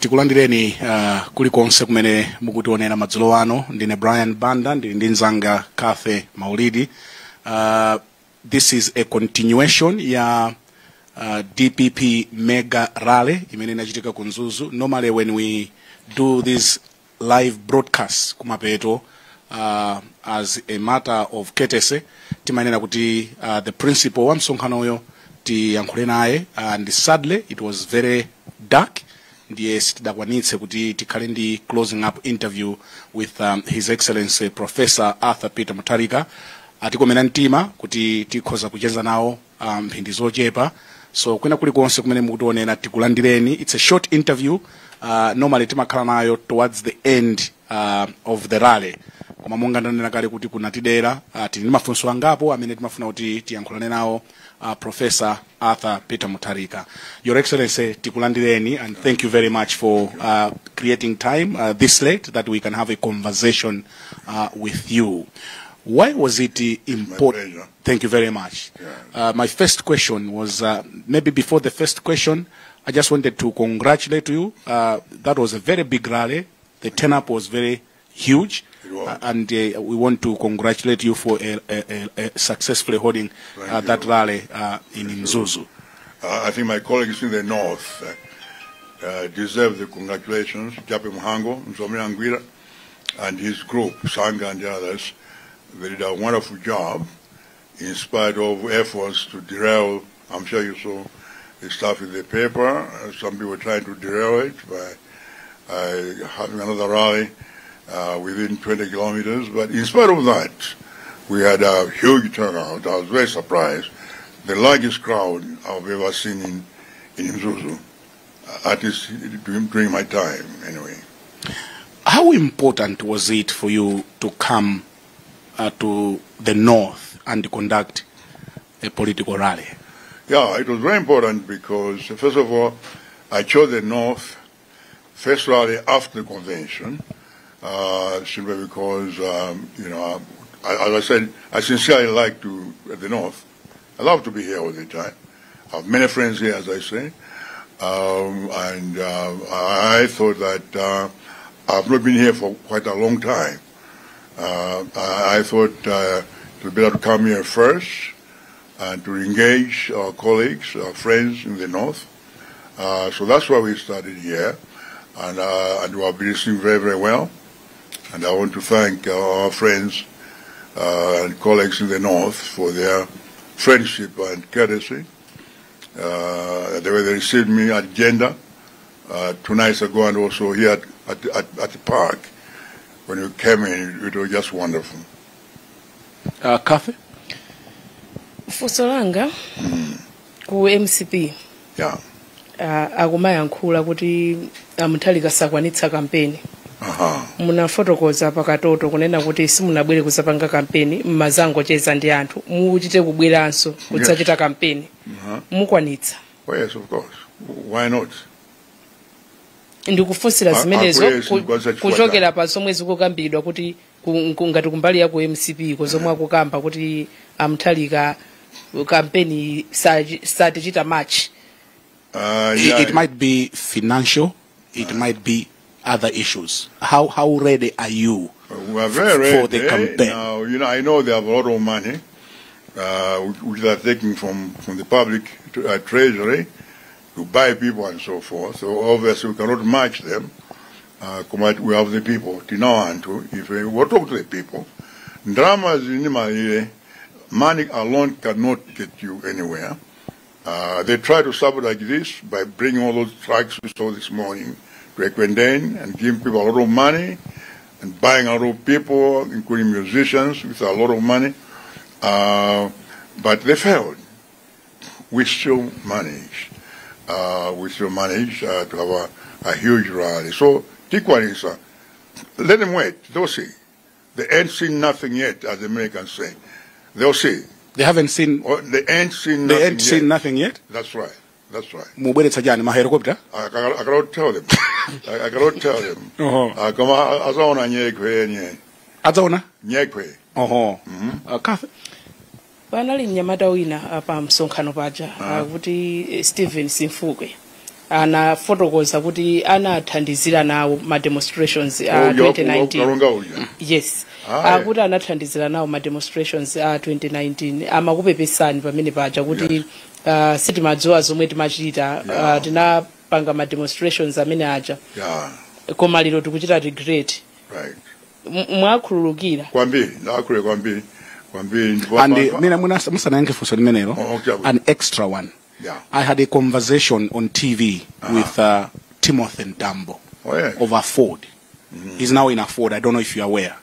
Tikulandireni kulikonse kumene mukutionera madzulo ano. Ndine Brian Banda, ndili ndi nzanga Kathe Maulidi. This is a continuation ya DPP Mega Rally imene inachitika ku Mzuzu. Normally when we do this live broadcast kumapeto as a matter of courtesy timanena kuti the principal wa msonkhanoyo tiyankhule naye, and sadly it was very dark. Ndiye sitidakwanitse kuti tikhale ndi closing up interview with His Excellency Professor Arthur Peter Mutharika. Atikomena mtima kuti tikhoza kucheza nawo mphindi zochepa. So kwina kulikonse kumene mukutionera tikulandireni. It's a short interview. Normally timakhala nayo towards the end of the rally. Koma monga ndanena kale kuti kunatidera tili mafunso angapo amene timafuna kuti tiyankhulane nawo Professor Arthur Peter Mutharika. Your Excellency, tikulandireni, and thank you very much for creating time this late that we can have a conversation with you. Why was it important? Thank you very much. Yeah. My first question was, maybe before the first question, I just wanted to congratulate you. That was a very big rally. The turn-up was very huge. And we want to congratulate you for successfully holding that rally in Mzuzu. I think my colleagues in the north deserve the congratulations. Jape Muhango, Mzomri Angwira, and his group, Sanga and the others. They did a wonderful job in spite of efforts to derail. I'm sure you saw the stuff in the paper. Some people were trying to derail it by having another rally within 20 kilometers. But in spite of that, we had a huge turnout. I was very surprised. The largest crowd I've ever seen in Mzuzu, at least during my time, anyway. How important was it for you to come to the north and conduct a political rally? Yeah, it was very important because, first of all, I chose the north first rally after the convention, simply because, you know, as I said, I sincerely like the north. I love to be here all the time. I have many friends here, as I say, and I thought that I've not been here for quite a long time. I thought it would be better to come here first and to engage our colleagues, our friends in the north. So that's why we started here, and we have been received very, very well. And I want to thank our friends and colleagues in the north for their friendship and courtesy. The way they received me at Gender 2 nights ago, and also here at the park. When you came in, it was just wonderful. Kathe? Fusolanga ku MCP. Yeah. Akumayankhula kuti Mutharika sakwanitsa kampeni. Muna fotokoza pakatoto kunena kuti simunabwere kuzapanga kampeni mmazango cheza ndi anthu muchite kubweranso kudzachita kampeni. Mukwanitsa. Well, yes, of course. Why not? Ndikufunsira zimenezo kuchokera pa zomwe zikukambidwa kuti ngati kumbali ya ku MCP kozomwe akukamba kuti Mutharika kampeni satichita much. It might be financial, it might be other issues. How ready are you we are very ready for the campaign? Now, you know, I know they have a lot of money, which they are taking from the public treasury to buy people and so forth. So obviously we cannot match them. We have the people. If we talk to the people, dramas in money alone cannot get you anywhere. They try to sabotage this by bringing all those trucks we saw this morning to Ekwendeni and giving people a lot of money and buying a lot of people, including musicians, with a lot of money. But they failed. We still managed. To have a huge rally. So, Tikwanisa, let them wait. They'll see. They ain't seen nothing yet, as the Americans say. They'll see. They haven't seen. They ain't seen nothing yet. Seen nothing yet. That's right. That's right. mubweretsa chani ma helicopter? I cannot tell them. I cannot tell them. Kama azaona nyekwe nye. Adzaona? Nyekwe. Kathy? panali mnyamata wina pa msonkhano paja kuti Stephen Simfukwe anafotokoza kuti anathandizira nawo ma demonstrations 2019. Yes. Akuti anathandizira nawo ma demonstrations 2019 amakupepesani pamene paja kuti sitimadziwa zomwe timachita tinapanga ma demonstrations amene aja koma lero tikuchita regret. Right. Mwakhululukira kwambiri ndakhulule kwambiri and mina musanayanke funso limenelo an extra one. I had a conversation on TV with Timothy Ntambo of Afford. He's now in Afford. I don't know if you're aware.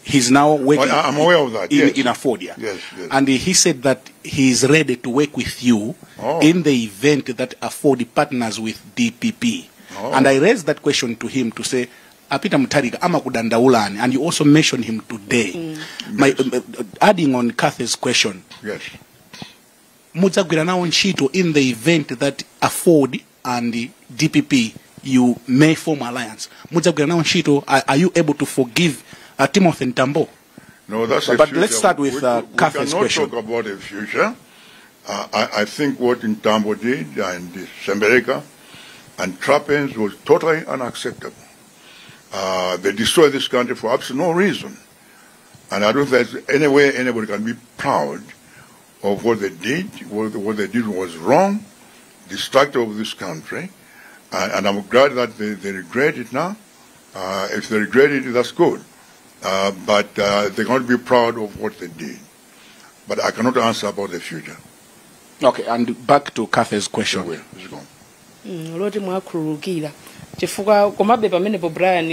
He's now working I'm aware of that. in Afford. Yes. And he said that he's ready to work with you in the event that Afford partners with DPP. And I raised that question to him to say, Apita Mutharika amakudandaulani, and you also mentioned him today. Adding on Kathy's question. Yes. Mudzagwira nawo ntchito in the event that Afford and the DPP you may form alliance. Mudzagwira nawo ntchito, are you able to forgive Timothy Ntambo? No, that's but let's start with Kathy's question. We cannot talk about the future. I think what Ntambo did and Sembereka and Trappens was totally unacceptable. They destroyed this country for absolutely no reason. And I don't think there's any way anybody can be proud of what they did. What they did was wrong, destructive of this country. And I'm glad that they regret it now. If they regret it, that's good. But they can't be proud of what they did. But I cannot answer about the future. Okay, and back to Kathy's question. Let's go. Loti mwakhululukira chifukwa komabe pamenepo Brian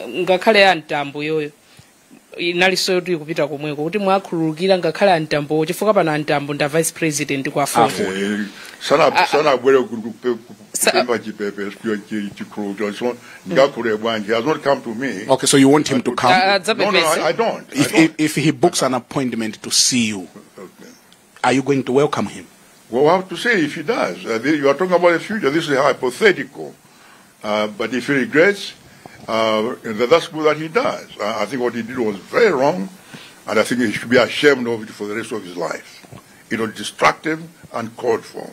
ngakhale antambo yoyo inaliso kuti kupita komweko kuti mwakhululukira ngakhale antambo chifukwa pana antambo nda vice president kwa Afford. Sana bwere kupemba chipepe chikhululo so ngakule bwanje has not come to me. Okay, so you want him to come? No, I don't. If he books an appointment to see you, are you going to welcome him? Well, I have to say if he does. You are talking about the future. This is hypothetical. But if he regrets, that's good that he does. I think what he did was very wrong, and I think he should be ashamed of it for the rest of his life. It was destructive and called for.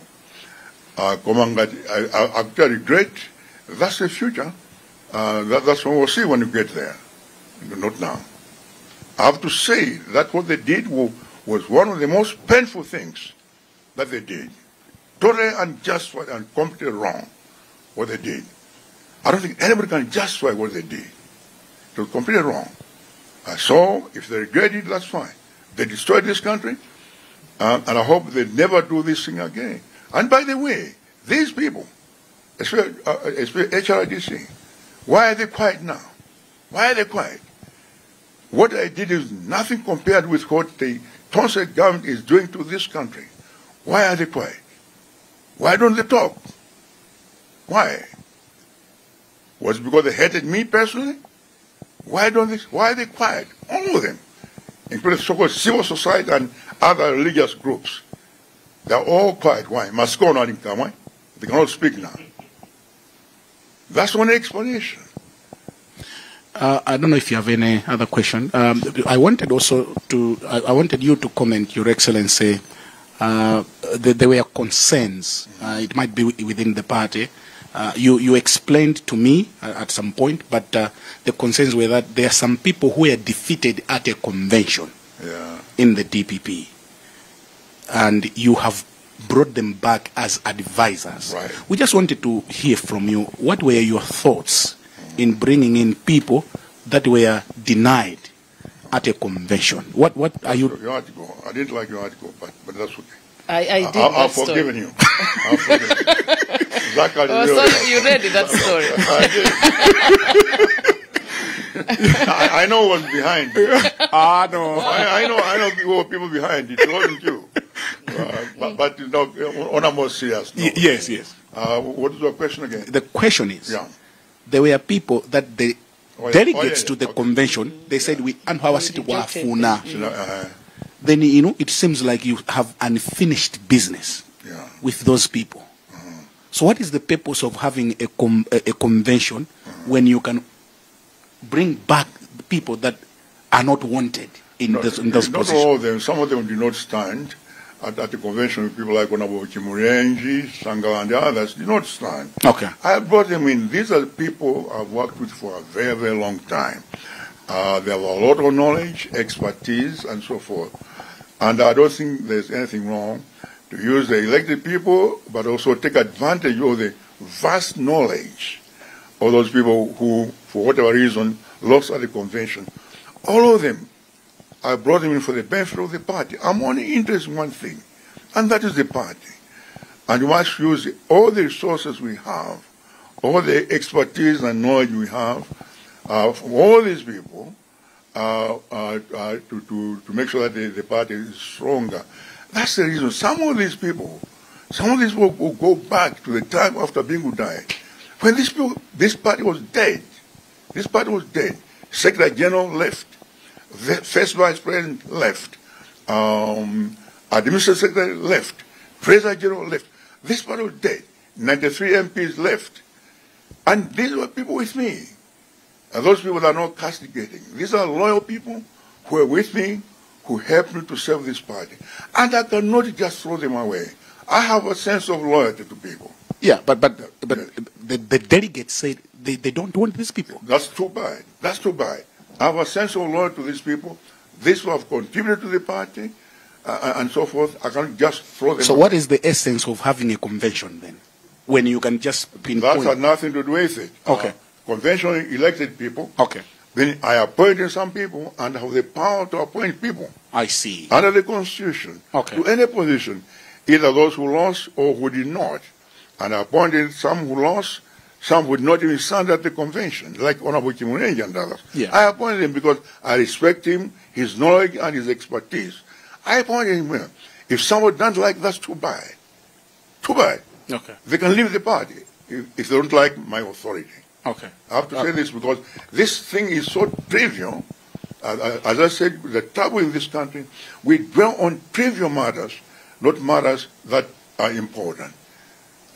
I regret. That's the future. That's what we'll see when you get there. Not now. I have to say that what they did was one of the most painful things that they did. Totally unjust and completely wrong what they did. I don't think anybody can justify what they did. It was completely wrong. So if they regret it, that's fine. They destroyed this country, and I hope they never do this thing again. And by the way, these people, especially HRDC, why are they quiet now? Why are they quiet? What I did is nothing compared with what the Tonset government is doing to this country. Why are they quiet? Why don't they talk? Why? Was it because they hated me personally? Why are they quiet? All of them, including so-called civil society and other religious groups. They're all quiet. Why? Must go on in Kamai. They cannot speak now. That's one explanation. I don't know if you have any other question. I wanted you to comment, Your Excellency. There were concerns. It might be within the party. You explained to me at some point, but the concerns were that there are some people who were defeated at a convention in the DPP, and you have brought them back as advisors. Right. We just wanted to hear from you. What were your thoughts in bringing in people that were denied at a convention? What are you? Your article. I didn't like your article, but that's okay. I did. I've forgiven you. I've forgiven you. Exactly. So you read that story. I know what's behind it. No. I know people behind it. It wasn't you. But you know, on a more serious note. Yes. What is your question again? The question is, there were people that the delegates to the convention, they said we anhawasiti wafuna. Then it seems like you have unfinished business. Yeah. with those people. So what is the purpose of having a convention when you can bring back the people that are not wanted in those not positions? all of them. Some of them did not stand at the convention. People like Honorable Chimurenji, Sangala, and the others did not stand. Okay. I brought them in. These are people I've worked with for a very, very long time. They have a lot of knowledge, expertise, and so forth. And I don't think there's anything wrong to use the elected people, but also take advantage of the vast knowledge of those people who, for whatever reason, lost at the convention. All of them, I brought them in for the benefit of the party. I'm only interested in one thing, and that is the party. And we must use all the resources we have, all the expertise and knowledge we have, from all these people, to make sure that the party is stronger. That's the reason. Some of these people will go back to the time after Bingu died, when this party was dead. This party was dead. Secretary General left. The first Vice President left. Administrative Secretary left. President General left. This party was dead. 93 MPs left. And these were people with me. And those people are not castigating. These are loyal people who are with me, who helped me to serve this party. And I cannot just throw them away. I have a sense of loyalty to people. Yeah, but the delegates said they don't want these people. That's too bad. That's too bad. I have a sense of loyalty to these people. These who have contributed to the party, and so forth. I can't just throw them So away. what is the essence of having a convention then? When you can just pinpoint... That had nothing to do with it. Okay. Convention elected people. Okay. Then I appointed some people and have the power to appoint people I see. under the Constitution Okay. to any position, either those who lost or who did not. And I appointed some who lost, some would not even stand at the convention, like Honorable Chimurenji and others. Yeah. I appointed him because I respect him, his knowledge and his expertise. I appointed him. If someone doesn't like, that's too bad. Too bad. Okay. They can leave the party if they don't like my authority. Okay. I have to say this because this thing is so trivial. As I said, the trouble in this country, we dwell on trivial matters, not matters that are important.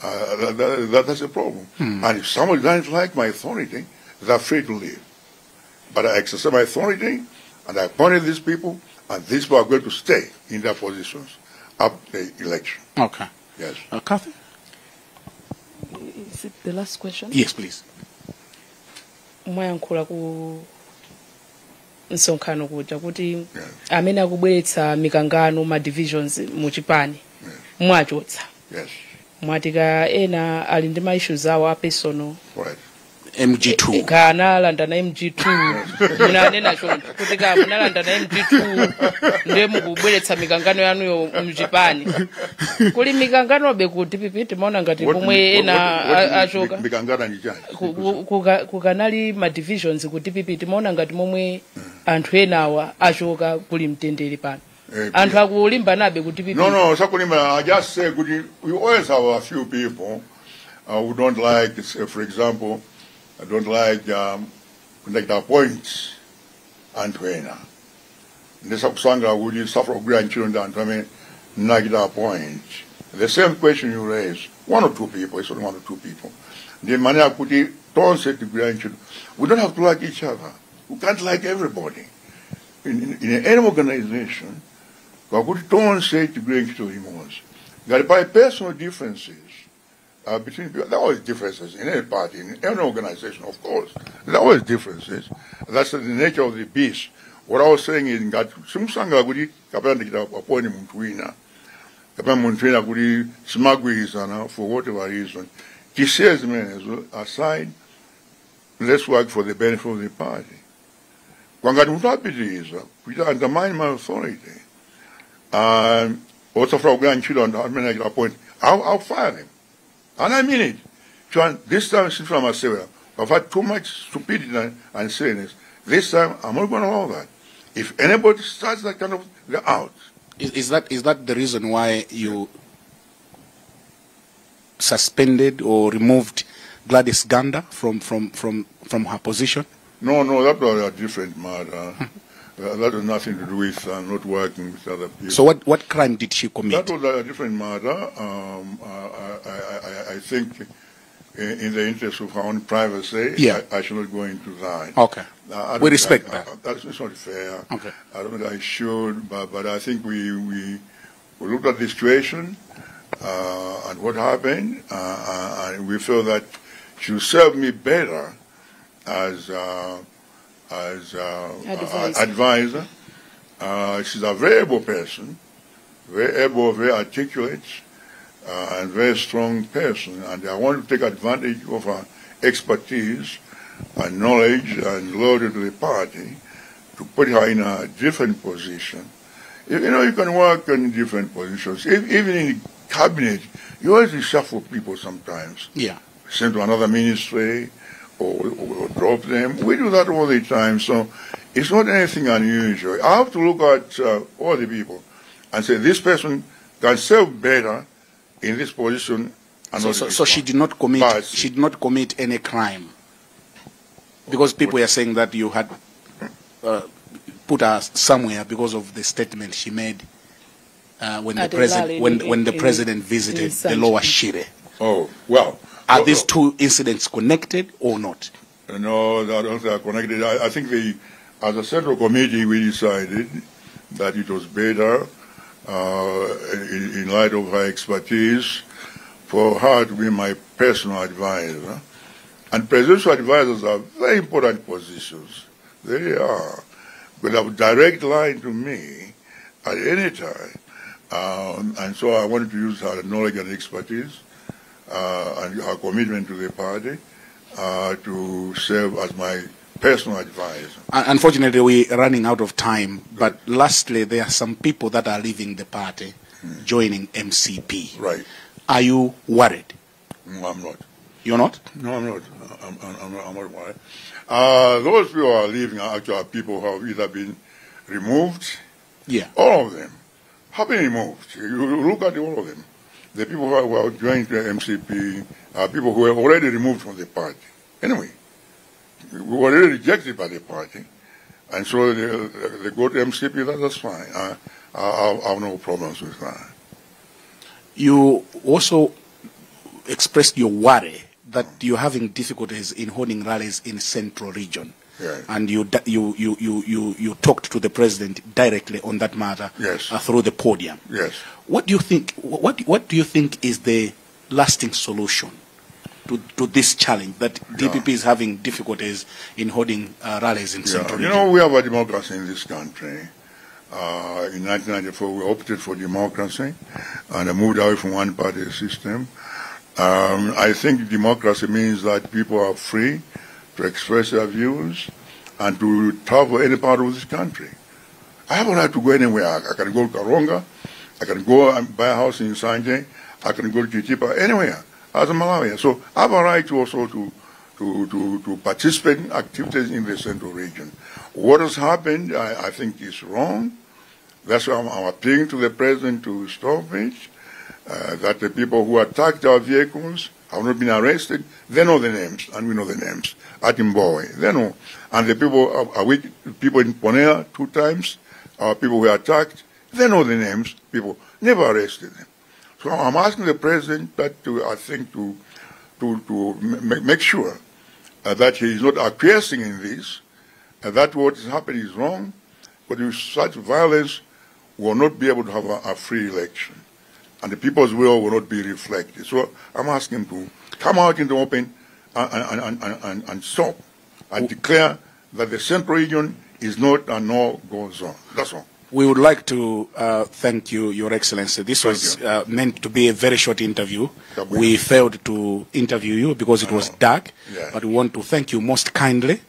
That's a problem. And if someone doesn't like my authority, they're free to leave. But I exercise my authority, and I appointed these people, and these people are going to stay in their positions up the election. Okay. Yes. Kathy? Is it the last question? Yes, please. Mwayankhula ku nsonkhano kuja kuti Yes. amene akubweretsa mikangano ma divisions mu chipani mwachotsa Yes. mwatika ena ali ndi ma issues awo a personal Right. MG2. kana alanda na MG2 munanena choncho kuti ka munalanda na MG2 ndiye mukubweretsa mikangano yanuyo mchipani kuli mikangano be kuti pipi timaona ngati pomwe ena achoka Mikangano ni chani? kukanali ma divisions kuti pipi timaona ngati momwe anthu enawa achoka kuli mtendere pano anthu akulimba nabe kuti pipi No, Sakulimba, I just say we always have a few people who don't like, say, for example, don't like the points Antoina. This Sapsanga would suffer grandchildren down to me, Nagida point. The same question you raise, one or two people, it's only one or two people. The mania kuti don't say to grandchildren, we don't have to like each other. We can't like everybody. In any organization, we don't say to grandchildren, that by personal differences, between people, there are always differences in any party, in any organization, of course. There are always differences. That's the nature of the beast. What I was saying is that Simsanga Gudi, Kapanda appointed Muntuina, Kapanda Muntuina Gudi, Smagwizana, for whatever reason. He says, man, aside, let's work for the benefit of the party. Kwangadutapitiza, we undermine my authority. And also for grandchildren, I'll fire them. And I mean it. This time, from I've had too much stupidity and silliness. This time, I'm not going to allow that. If anybody starts that kind of, they're out. Is that the reason why you suspended or removed Gladys Ganda from her position? No, that was a different matter. That has nothing to do with not working with other people. So what crime did she commit? That was a different matter. I think in the interest of our own privacy, I should not go into that. Okay. We respect that. That's not fair. Okay. I don't think I should, but I think we looked at the situation and what happened, and we feel that she will serve me better as advisor. She's a very able person, very able, very articulate, and very strong person. And I want to take advantage of her expertise and knowledge and loyalty to the party to put her in a different position. You know, you can work in different positions. Even in the cabinet, you always reshuffle people sometimes. Yeah. Send to another ministry or drop them. We do that all the time, so it's not anything unusual. I have to look at all the people and say this person can serve better in this position. And So she did not commit. She did not commit any crime, because people are saying that you had put her somewhere because of the statement she made when the president visited the Lower Shire. Oh well. Are these two incidents connected or not? No, I don't think they are connected. I think as a central committee, we decided that it was better, in light of her expertise, for her to be my personal advisor. And presidential advisors are very important positions. They are. But have a direct line to me at any time. And so I wanted to use her knowledge and expertise and her commitment to the party to serve as my personal advisor. Unfortunately, we're running out of time. But lastly, there are some people that are leaving the party, joining MCP. Right. Are you worried? No, I'm not. You're not? No, I'm not. I'm not worried. Those people who are leaving are actually people who have either been removed. Yeah. All of them have been removed. You look at all of them. The people who are joining the MCP are people who were already removed from the party. Anyway, we were already rejected by the party. And so they go to MCP, that's fine. I have no problems with that. You also expressed your worry that you're having difficulties in holding rallies in Central Region. Yes. And you talked to the president directly on that matter. Yes. Through the podium. Yes. What do you think? What do you think is the lasting solution to this challenge that DPP is having difficulties in holding rallies in Central Region? You know, we have a democracy in this country. In 1994, we opted for democracy and moved away from one-party system. I think democracy means that people are free to express their views and to travel any part of this country. I have a right to go anywhere. I can go to Karonga, I can go and buy a house in Sanje, I can go to Chitipa, anywhere as a Malawian. So I have a right to also to participate in activities in the Central Region. What has happened, I think, is wrong. That's why I'm appealing to the president to stop it. That the people who attacked our vehicles have not been arrested. They know the names, and we know the names. At Mbowe, they know. And the people in Ponea 2 times, people who were attacked, they know the names. People never arrested them. So I'm asking the president that to make sure that he is not acquiescing in this, that what is happening is wrong, but with such violence, we will not be able to have a free election. And the people's will not be reflected. So I'm asking him to come out in the open and stop and declare that the Central Region is not a no-go zone. That's all. We would like to thank you, Your Excellency. This was meant to be a very short interview. We failed to interview you because it was dark. Yes. But we want to thank you most kindly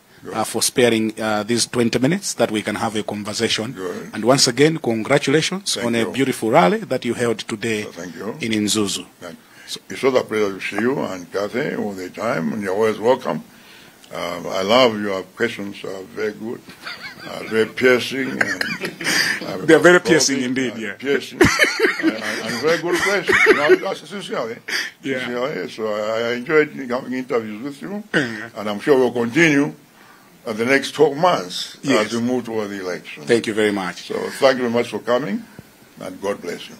for sparing these 20 minutes that we can have a conversation. Good. And once again, congratulations on a beautiful rally that you held today in Nzuzu. It's always a pleasure to see you and Kathy all the time, and you're always welcome. I love your questions, are very good, very piercing. They are very piercing indeed, yeah. Piercing, and very good questions. You know, that's sincerely. Yeah. So I enjoyed having interviews with you, and I'm sure we'll continue the next 12 months Yes. as we move toward the election. Thank you very much. So thank you very much for coming, and God bless you.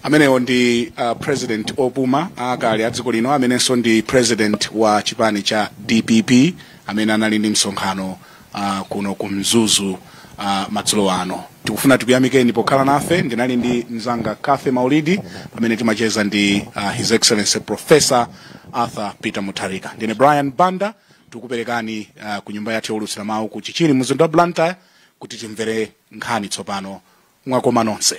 Amenewo ndi President Opuma akale a dziko lino amenenso ndi President wa chipani cha DPP amene anali ndi msonkhano kuno ku Mzuzu madzulo ano. Tikufuna tikuyamikeni pokhala nafe. Ndinali ndi mzanga Kathy Maulidi pamene timacheza ndi His Excellency Professor Arthur Peter Mutharika. Ndine Brian Banda, tikuperekani ku nyumba yathu yaulutsira mawu ku Chichiri mzinda wa Blantyre kuti timvere nkhani tsopano mwakoma nonse.